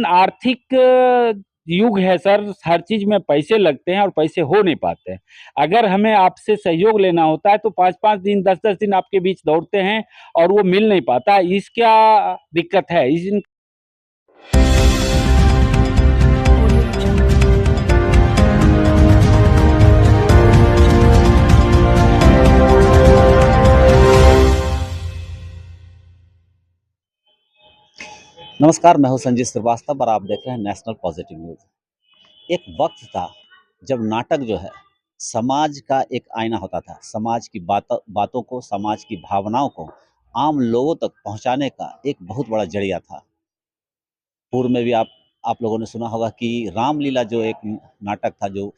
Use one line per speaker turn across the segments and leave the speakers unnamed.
वर्तमान आर्थिक युग है सर, हर चीज में पैसे लगते हैं और पैसे हो नहीं पाते हैं। अगर हमें आपसे सहयोग लेना होता है तो 5-5 दिन 10-10 दिन आपके बीच दौड़ते हैं और वो मिल नहीं पाता। इस क्या दिक्कत है इस
नमस्कार, मैं हूं संजीव श्रीवास्तव और आप देख रहे हैं नेशनल पॉजिटिव न्यूज़। एक वक्त था जब नाटक जो है समाज का एक आईना होता था। समाज की बातों को, समाज की भावनाओं को आम लोगों तक पहुंचाने का एक बहुत बड़ा जरिया था। पूर्व में भी आप लोगों ने सुना होगा कि रामलीला जो एक नाटक था जो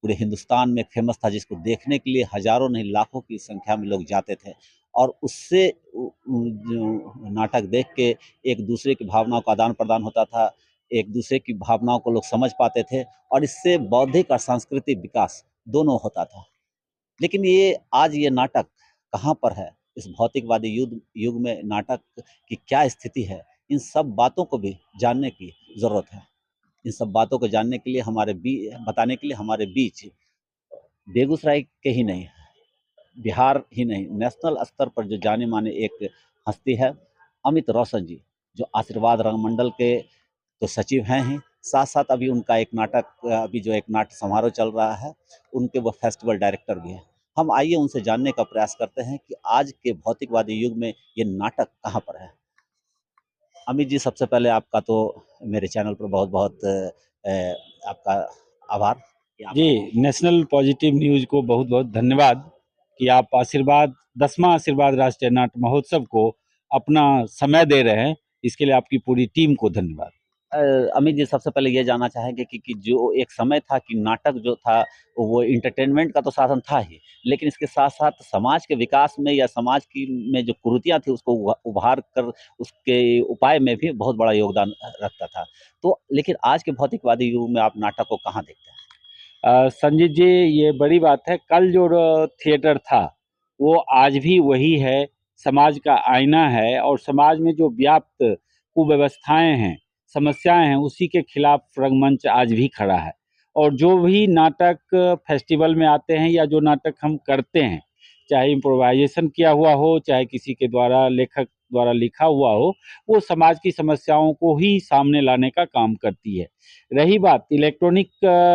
पूरे हिंदुस्तान में फेमस था, जिसको देखने के लिए हजारों नहीं लाखों की संख्या में लोग जाते थे और उससे जो नाटक देख के एक दूसरे की भावनाओं का आदान प्रदान होता था, एक दूसरे की भावनाओं को लोग समझ पाते थे और इससे बौद्धिक और सांस्कृतिक विकास दोनों होता था। लेकिन आज ये नाटक कहाँ पर है? इस भौतिकवादी युग में नाटक की क्या स्थिति है? इन सब बातों को भी जानने की ज़रूरत है। इन सब बातों को जानने के लिए बताने के लिए हमारे बीच बेगूसराय के ही नहीं, बिहार ही नहीं, नेशनल स्तर पर जो जाने माने एक हस्ती है, अमित रोशन जी, जो आशीर्वाद रंगमंडल के तो सचिव हैं ही, साथ साथ अभी उनका एक नाट्य समारोह चल रहा है, उनके वो फेस्टिवल डायरेक्टर भी हैं। हम आइए उनसे जानने का प्रयास करते हैं कि आज के भौतिकवादी युग में ये नाटक कहाँ पर है। अमित जी, सबसे पहले आपका तो मेरे चैनल पर बहुत बहुत आपका आभार कि आप
जी, नेशनल पॉजिटिव न्यूज़ को बहुत-बहुत धन्यवाद कि आप 10वां आशीर्वाद राष्ट्रीय नाट्य महोत्सव को अपना समय दे रहे हैं। इसके लिए आपकी पूरी टीम को धन्यवाद।
अमित जी, सबसे पहले ये जानना चाहेंगे कि जो एक समय था कि नाटक जो था वो एंटरटेनमेंट का तो साधन था ही, लेकिन इसके साथ-साथ समाज के विकास में या समाज की में जो कुरीतियाँ थी उसको उभार कर उसके उपाय में भी बहुत बड़ा योगदान रखता था। तो लेकिन आज के भौतिकवादी युग में आप नाटक को कहाँ देखते हैं?
संजीत जी, ये बड़ी बात है। कल जो थिएटर था वो आज भी वही है, समाज का आईना है और समाज में जो व्याप्त कुव्यवस्थाएं हैं, समस्याएं हैं, उसी के खिलाफ रंगमंच आज भी खड़ा है। और जो भी नाटक फेस्टिवल में आते हैं या जो नाटक हम करते हैं, चाहे इम्प्रोवाइजेशन किया हुआ हो, चाहे किसी के द्वारा लेखक द्वारा लिखा हुआ हो, वो समाज की समस्याओं को ही सामने लाने का काम करती है। रही बात इलेक्ट्रॉनिक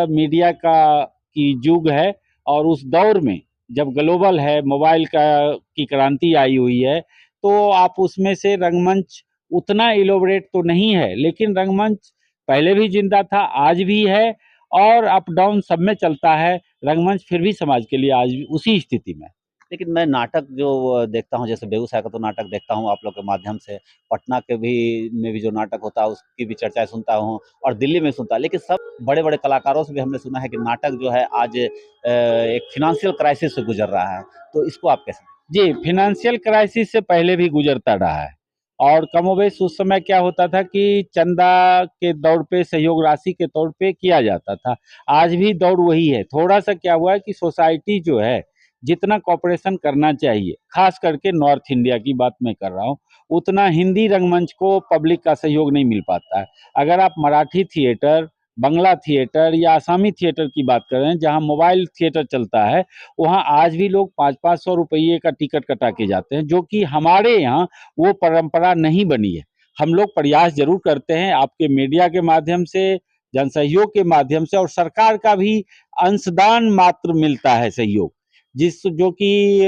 मीडिया की युग है और उस दौर में जब ग्लोबल है, मोबाइल की क्रांति आई हुई है, तो आप उसमें से रंगमंच उतना इलोबरेट तो नहीं है, लेकिन रंगमंच पहले भी जिंदा था, आज भी है और अप डाउन सब में चलता है। रंगमंच फिर भी समाज के लिए आज भी उसी स्थिति में है।
लेकिन मैं नाटक जो देखता हूँ, जैसे बेगूसराय का तो नाटक देखता हूँ आप लोग के माध्यम से, पटना के भी जो नाटक होता है उसकी भी चर्चाएँ सुनता हूँ और दिल्ली में सुनता, लेकिन सब बड़े-बड़े कलाकारों से भी हमने सुना है कि नाटक जो है आज एक फ़ाइनेंशियल क्राइसिस से गुज़र रहा है। तो इसको आप कैसे?
जी, फ़ाइनेंशियल क्राइसिस से पहले भी गुज़रता रहा है और कमोबेश उस समय क्या होता था कि चंदा के तौर पे, सहयोग राशि के तौर पे किया जाता था। आज भी दौर वही है। थोड़ा-सा क्या हुआ है कि सोसाइटी जो है, जितना कोऑपरेशन करना चाहिए, ख़ास करके नॉर्थ इंडिया की बात मैं कर रहा हूँ, उतना हिंदी रंगमंच को पब्लिक का सहयोग नहीं मिल पाता है। अगर आप मराठी थिएटर, बंगला थिएटर या असामी थिएटर की बात करें, जहाँ मोबाइल थिएटर चलता है, वहाँ आज भी लोग 5-500 रुपये का टिकट कटा के जाते हैं, जो कि हमारे यहाँ वो परंपरा नहीं बनी है। हम लोग प्रयास ज़रूर करते हैं आपके मीडिया के माध्यम से, जन सहयोग के माध्यम से और सरकार का भी अंशदान मात्र मिलता है सहयोग, जो कि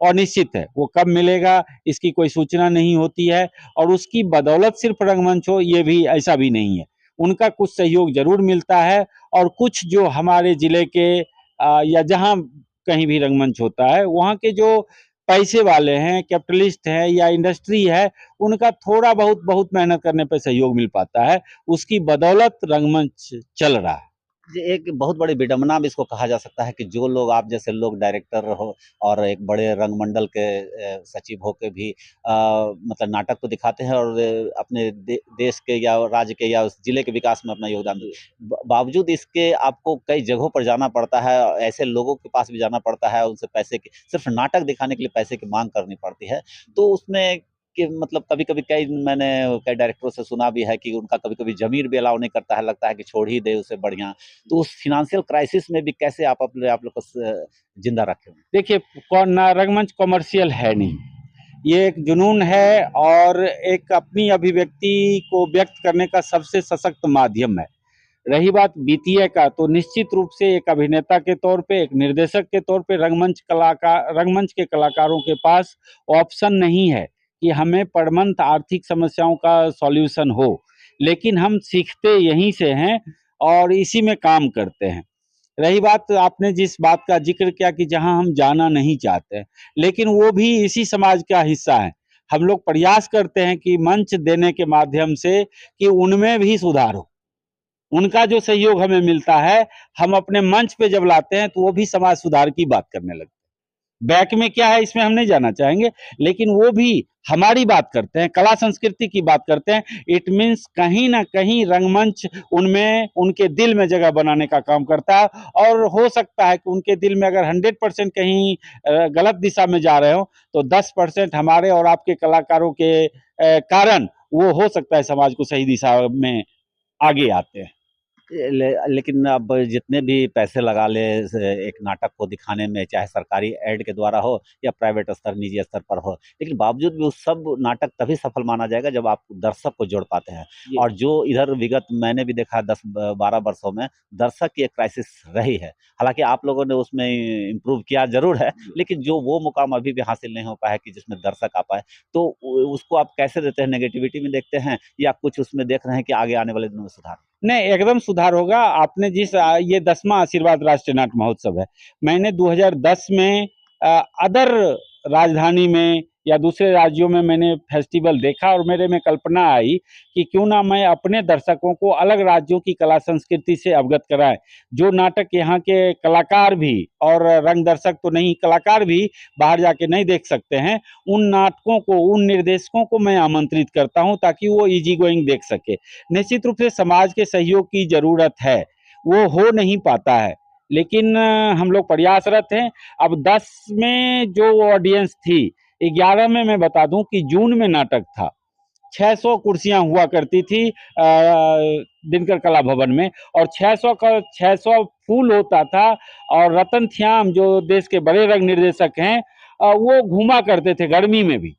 अनिश्चित है। वो कब मिलेगा इसकी कोई सूचना नहीं होती है और उसकी बदौलत सिर्फ रंगमंच हो ये भी ऐसा भी नहीं है। उनका कुछ सहयोग ज़रूर मिलता है और कुछ जो हमारे ज़िले के या जहाँ कहीं भी रंगमंच होता है, वहाँ के जो पैसे वाले हैं, कैपिटलिस्ट हैं या इंडस्ट्री है, उनका थोड़ा बहुत मेहनत करने पे सहयोग मिल पाता है। उसकी बदौलत रंगमंच चल रहा है।
जी, एक बहुत बड़ी विडंबना भी इसको कहा जा सकता है कि जो लोग आप जैसे लोग डायरेक्टर हो और एक बड़े रंगमंडल के सचिव होके भी मतलब नाटक तो दिखाते हैं और अपने देश के या राज्य के या उस जिले के विकास में अपना योगदान बावजूद इसके आपको कई जगहों पर जाना पड़ता है, ऐसे लोगों के पास भी जाना पड़ता है, उनसे पैसे की सिर्फ नाटक दिखाने के लिए पैसे की मांग करनी पड़ती है। तो उसमें कि मतलब कभी-कभी मैंने कई डायरेक्टरों से सुना भी है कि उनका कभी-कभी ज़मीर भी अलाउ नहीं करता है, लगता है कि छोड़ ही दे उसे बढ़िया। तो उस फ़ाइनेंशियल क्राइसिस में भी कैसे आप लोग को ज़िंदा रखे हुए हैं?
देखिए, रंगमंच कमर्शियल है नहीं, ये एक जुनून है और एक अपनी अभिव्यक्ति को व्यक्त करने का सबसे सशक्त माध्यम है। रही बात वित्तीय का, तो निश्चित रूप से एक अभिनेता के तौर पे, एक निर्देशक के तौर पे रंगमंच के कलाकारों के पास ऑप्शन नहीं है कि हमें पर मंथ आर्थिक समस्याओं का सॉल्यूशन हो। लेकिन हम सीखते यहीं से हैं और इसी में काम करते हैं। रही बात आपने जिस बात का ज़िक्र किया कि जहाँ हम जाना नहीं चाहते, लेकिन वो भी इसी समाज का हिस्सा है। हम लोग प्रयास करते हैं कि मंच देने के माध्यम से कि उनमें भी सुधार हो। उनका जो सहयोग हमें मिलता है, हम अपने मंच पे जब लाते हैं, तो वो भी समाज सुधार की बात करने लगते हैं। बैक में क्या है इसमें हम नहीं जाना चाहेंगे, लेकिन वो भी हमारी बात करते हैं, कला संस्कृति की बात करते हैं। इट मीन्स कहीं न कहीं रंगमंच उनमें, उनके दिल में जगह बनाने का काम करता है और हो सकता है कि उनके दिल में अगर 100% कहीं गलत दिशा में जा रहे हो, तो 10% हमारे और आपके कलाकारों के कारण वो हो सकता है समाज को सही दिशा में आगे आते हैं।
लेकिन अब जितने भी पैसे लगा ले एक नाटक को दिखाने में, चाहे सरकारी एड के द्वारा हो या प्राइवेट स्तर, निजी स्तर पर हो, लेकिन बावजूद भी उस सब नाटक तभी सफल माना जाएगा जब आप दर्शक को जोड़ पाते हैं। और जो इधर विगत मैंने भी देखा 10-12 वर्षों में दर्शक की एक क्राइसिस रही है। हालांकि आप लोगों ने उसमें इम्प्रूव किया जरूर है, लेकिन जो वो मुकाम अभी भी हासिल नहीं हो पाया है कि जिसमें दर्शक आ पाए, तो उसको आप कैसे देते हैं? नेगेटिविटी में देखते हैं या कुछ उसमें देख रहे हैं कि आगे आने वाले दिनों में सुधार?
नहीं, एकदम सुधार होगा। आपने ये 10वां आशीर्वाद राष्ट्रीय नाट्य महोत्सव है। मैंने 2010 में अदर राजधानी में या दूसरे राज्यों में मैंने फेस्टिवल देखा और मेरे में कल्पना आई कि क्यों ना मैं अपने दर्शकों को अलग राज्यों की कला संस्कृति से अवगत कराएँ। जो नाटक यहाँ के कलाकार भी और रंग दर्शक तो नहीं, कलाकार भी बाहर जाके नहीं देख सकते हैं, उन नाटकों को, उन निर्देशकों को मैं आमंत्रित करता हूँ ताकि वो ईज़ी गोइंग देख सके। निश्चित रूप से समाज के सहयोग की ज़रूरत है, वो हो नहीं पाता है, लेकिन हम लोग प्रयासरत हैं। अब 10 में जो ऑडियंस थी, 11 में मैं बता दूं कि जून में नाटक था, 600 कुर्सियां हुआ करती थी दिनकर कला भवन में, और 600 फूल होता था। और रतन श्याम जो देश के बड़े रंग निर्देशक हैं, वो घूमा करते थे गर्मी में भी।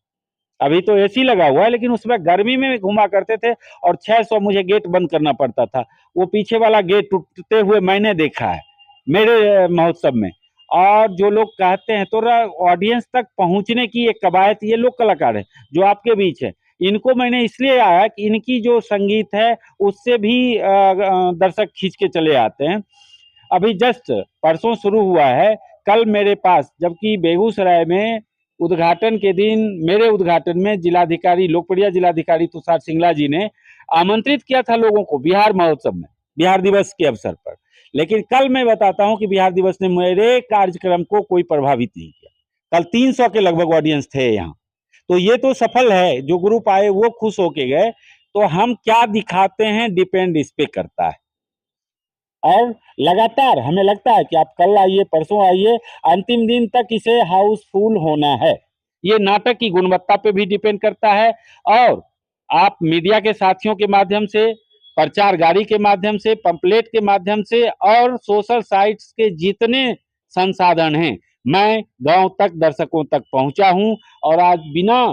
अभी तो एसी लगा हुआ है, लेकिन उसमें गर्मी में भी घुमा करते थे और 600 मुझे गेट बंद करना पड़ता था। वो पीछे वाला गेट टूटते हुए मैंने देखा है मेरे महोत्सव में। और जो लोग कहते हैं, तो ऑडियंस तक पहुंचने की एक कवायद ये लोग कलाकार हैं जो आपके बीच है। इनको मैंने इसलिए आया कि इनकी जो संगीत है उससे भी दर्शक खींच के चले आते हैं। अभी जस्ट परसों शुरू हुआ है, कल मेरे पास, जबकि बेगूसराय में उद्घाटन के दिन, मेरे उद्घाटन में जिलाधिकारी, लोकप्रिय जिलाधिकारी तुषार सिंगला जी ने आमंत्रित किया था लोगों को बिहार महोत्सव में, बिहार दिवस के अवसर पर। लेकिन कल मैं बताता हूं कि बिहार दिवस ने मेरे कार्यक्रम को कोई प्रभावित नहीं किया। कल 300 के लगभग ऑडियंस थे यहाँ। तो ये तो सफल है, जो ग्रुप आए वो खुश होके गए। तो हम क्या दिखाते हैं डिपेंड इस पे करता है। और लगातार हमें लगता है कि आप कल आइए, परसों आइए, अंतिम दिन तक इसे हाउसफुल होना है। ये नाटक की गुणवत्ता पे भी डिपेंड करता है। और आप मीडिया के साथियों के माध्यम से, प्रचार गाड़ी के माध्यम से, पंपलेट के माध्यम से और सोशल साइट्स के जितने संसाधन हैं, मैं गांव तक, दर्शकों तक पहुंचा हूं और आज बिना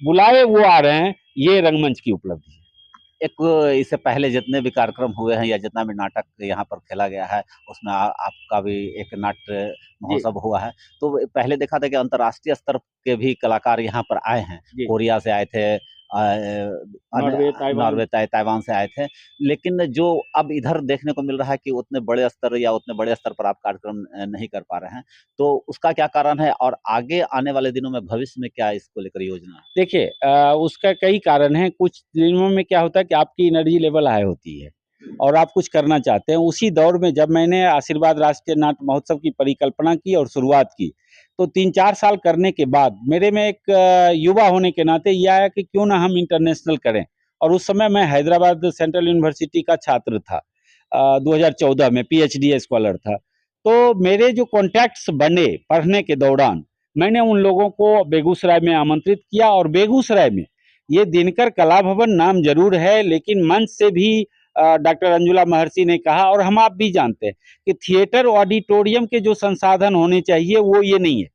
बुलाए वो आ रहे हैं। ये रंगमंच की उपलब्धि है।
एक इससे पहले जितने भी कार्यक्रम हुए हैं या जितना भी नाटक यहाँ पर खेला गया है, उसमें आपका भी एक नाट्य महोत्सव हुआ है। तो पहले देखा था कि अंतर्राष्ट्रीय स्तर के भी कलाकार यहाँ पर आए हैं। कोरिया से आए थे, नॉर्वे, ताइवान से आए थे। लेकिन जो अब इधर देखने को मिल रहा है कि उतने बड़े स्तर या उतने बड़े स्तर पर आप कार्यक्रम नहीं कर पा रहे हैं, तो उसका क्या कारण है और आगे आने वाले दिनों में भविष्य में क्या इसको लेकर योजना है?
देखिए, उसका कई कारण हैं। कुछ दिनों में क्या होता है कि आपकी एनर्जी लेवल हाई होती है और आप कुछ करना चाहते हैं। उसी दौर में जब मैंने आशीर्वाद राष्ट्रीय नाट्य महोत्सव की परिकल्पना की और शुरुआत की, तो 3-4 साल करने के बाद मेरे में एक युवा होने के नाते ये आया कि क्यों ना हम इंटरनेशनल करें। और उस समय मैं हैदराबाद सेंट्रल यूनिवर्सिटी का छात्र था, 2014 में पीएचडी स्कॉलर था। तो मेरे जो कॉन्टैक्ट्स बने पढ़ने के दौरान, मैंने उन लोगों को बेगूसराय में आमंत्रित किया और बेगूसराय में ये दिनकर कला भवन नाम जरूर है, लेकिन मंच से भी डॉक्टर अंजुला महर्षि ने कहा और हम आप भी जानते हैं कि थिएटर ऑडिटोरियम के जो संसाधन होने चाहिए वो ये नहीं है,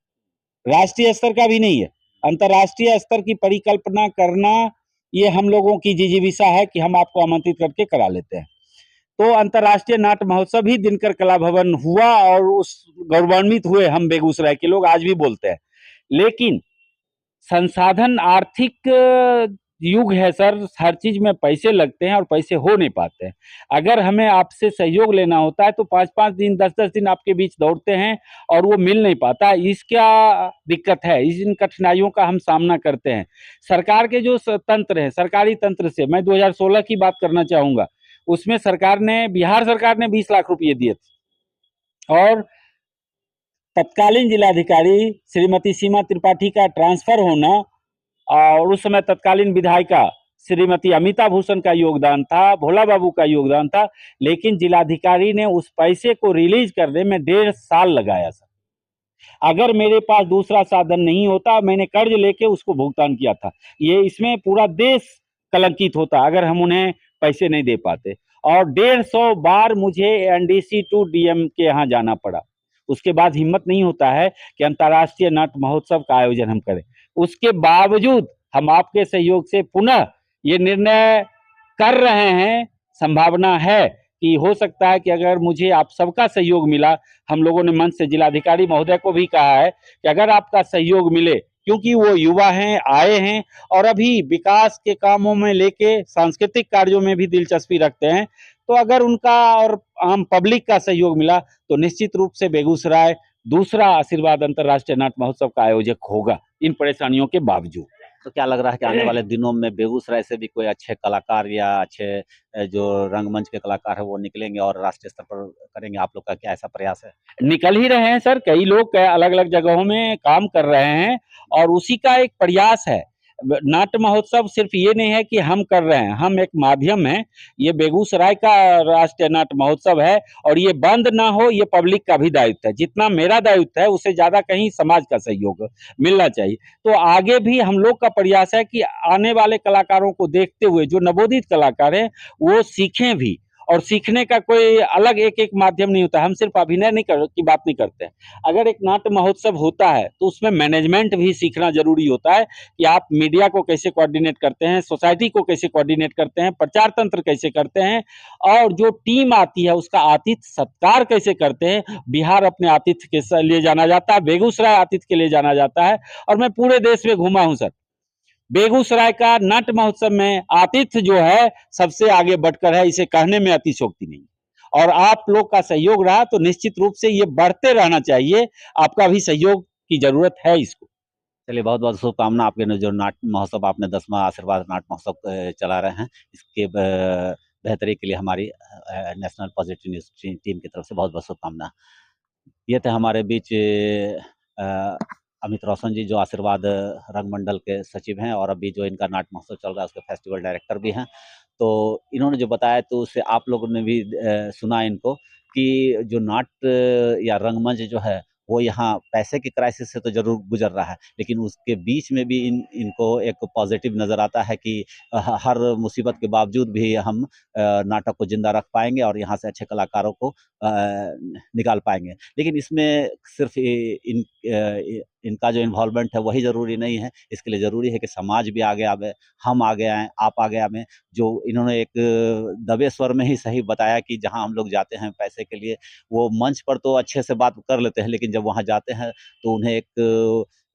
राष्ट्रीय स्तर का भी नहीं है, अंतर्राष्ट्रीय स्तर की परिकल्पना करना ये हम लोगों की जिजीविषा है कि हम आपको आमंत्रित करके करा लेते हैं। तो अंतर्राष्ट्रीय नाट्य महोत्सव ही दिनकर कला भवन हुआ और उस गौरवान्वित हुए हम बेगूसराय के लोग, आज भी बोलते हैं। लेकिन संसाधन आर्थिक युग है सर, हर चीज में पैसे लगते हैं और पैसे हो नहीं पाते हैं। अगर हमें आपसे सहयोग लेना होता है तो 5-5 दिन 10-10 दिन आपके बीच दौड़ते हैं और वो मिल नहीं पाता। इसका दिक्कत है, इन कठिनाइयों का हम सामना करते हैं। सरकार के जो तंत्र है, सरकारी तंत्र से मैं 2016 की बात करना चाहूंगा, उसमें बिहार सरकार ने 20 लाख रुपये दिए थे और तत्कालीन जिलाधिकारी श्रीमती सीमा त्रिपाठी का ट्रांसफर होना और उस समय तत्कालीन विधायिका श्रीमती अमिता भूषण का योगदान था, भोला बाबू का योगदान था, लेकिन जिलाधिकारी ने उस पैसे को रिलीज करने में 1.5 साल लगाया सर। अगर मेरे पास दूसरा साधन नहीं होता, मैंने कर्ज लेके उसको भुगतान किया था, ये इसमें पूरा देश कलंकित होता अगर हम उन्हें पैसे नहीं दे पाते। और 150 बार मुझे एनडीसी टू डीएम के यहाँ जाना पड़ा, उसके बाद हिम्मत नहीं होता है कि अंतर्राष्ट्रीय नाट्य महोत्सव का आयोजन हम करें। उसके बावजूद हम आपके सहयोग से पुनः ये निर्णय कर रहे हैं। संभावना है कि हो सकता है कि अगर मुझे आप सबका सहयोग मिला, हम लोगों ने मंच से जिलाधिकारी महोदय को भी कहा है कि अगर आपका सहयोग मिले, क्योंकि वो युवा हैं, आए हैं और अभी विकास के कामों में लेके सांस्कृतिक कार्यों में भी दिलचस्पी रखते हैं, तो अगर उनका और आम पब्लिक का सहयोग मिला तो निश्चित रूप से बेगूसराय दूसरा आशीर्वाद अंतर्राष्ट्रीय नाट्य महोत्सव का आयोजक होगा, इन परेशानियों के बावजूद।
तो क्या लग रहा है कि आने वाले दिनों में बेगूसराय से भी कोई अच्छे कलाकार या अच्छे जो रंगमंच के कलाकार है वो निकलेंगे और राष्ट्रीय स्तर पर करेंगे? आप लोग का क्या ऐसा प्रयास है?
निकल ही रहे हैं सर, कई लोग अलग अलग जगहों में काम कर रहे हैं और उसी का एक प्रयास है। नाट्य महोत्सव सिर्फ ये नहीं है कि हम कर रहे हैं, हम एक माध्यम है। ये बेगूसराय का राष्ट्रीय नाट्य महोत्सव है और ये बंद ना हो, ये पब्लिक का भी दायित्व है। जितना मेरा दायित्व है उससे ज्यादा कहीं समाज का सहयोग मिलना चाहिए। तो आगे भी हम लोग का प्रयास है कि आने वाले कलाकारों को देखते हुए जो नवोदित कलाकार हैं वो सीखें भी, और सीखने का कोई अलग एक माध्यम नहीं होता। हम सिर्फ अभिनय की बात नहीं करते हैं। अगर एक नाट्य महोत्सव होता है तो उसमें मैनेजमेंट भी सीखना जरूरी होता है कि आप मीडिया को कैसे कोऑर्डिनेट करते हैं, सोसाइटी को कैसे कोऑर्डिनेट करते हैं, प्रचार तंत्र कैसे करते हैं और जो टीम आती है उसका आतिथ्य सत्कार कैसे करते हैं। बिहार अपने आतिथ्य के लिए जाना जाता है, बेगूसराय आतिथ्य के लिए जाना जाता है और मैं पूरे देश में घूमा हूं सर। बेगूसराय का नाट्य महोत्सव में आतिथ्य जो है सबसे आगे बढ़कर है, इसे कहने में अतिशयोक्ति नहीं। और आप लोग का सहयोग रहा तो निश्चित रूप से ये बढ़ते रहना चाहिए, आपका भी सहयोग की जरूरत है इसको।
चलिए, बहुत बहुत शुभकामना। आपके जो नाट्य महोत्सव आपने 10वां आशीर्वाद नाट्य महोत्सव चला रहे हैं, इसके बेहतरी के लिए हमारी नेशनल पॉजिटिव न्यूज़ टीम की तरफ से बहुत बहुत शुभकामना। ये थे हमारे बीच अमित रोशन जी, जो आशीर्वाद रंगमंडल के सचिव हैं और अभी जो इनका नाट्य महोत्सव चल रहा है उसके फेस्टिवल डायरेक्टर भी हैं। तो इन्होंने जो बताया तो उससे आप लोगों ने भी सुना इनको कि जो नाट्य या रंगमंच जो है वो यहाँ पैसे की क्राइसिस से तो ज़रूर गुजर रहा है, लेकिन उसके बीच में भी इनको एक पॉजिटिव नज़र आता है कि हर मुसीबत के बावजूद भी हम नाटक को ज़िंदा रख पाएंगे और यहाँ से अच्छे कलाकारों को निकाल पाएंगे। लेकिन इसमें सिर्फ इनका जो इन्वॉल्वमेंट है वही ज़रूरी नहीं है, इसके लिए ज़रूरी है कि समाज भी आगे आवे, हम आगे आएँ, आप आगे आवें। जो इन्होंने एक दबे स्वर में ही सही बताया कि जहाँ हम लोग जाते हैं पैसे के लिए, वो मंच पर तो अच्छे से बात कर लेते हैं, लेकिन जब वहाँ जाते हैं तो उन्हें एक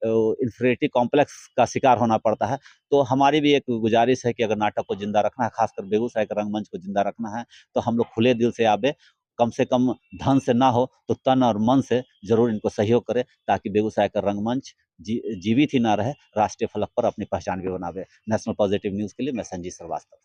इन्फीरियरिटी कॉम्प्लेक्स का शिकार होना पड़ता है। तो हमारी भी एक गुजारिश है कि अगर नाटक को ज़िंदा रखना है, खासकर बेगूसराय के रंगमंच को ज़िंदा रखना है, तो हम लोग खुले दिल से आवे, कम से कम धन से ना हो तो तन और मन से ज़रूर इनको सहयोग करें, ताकि बेगूसराय का रंगमंच जीवित ही ना रहे, राष्ट्रीय फलक पर अपनी पहचान भी बनावे। नेशनल पॉजिटिव न्यूज़ के लिए मैं संजीव श्रीवास्तव।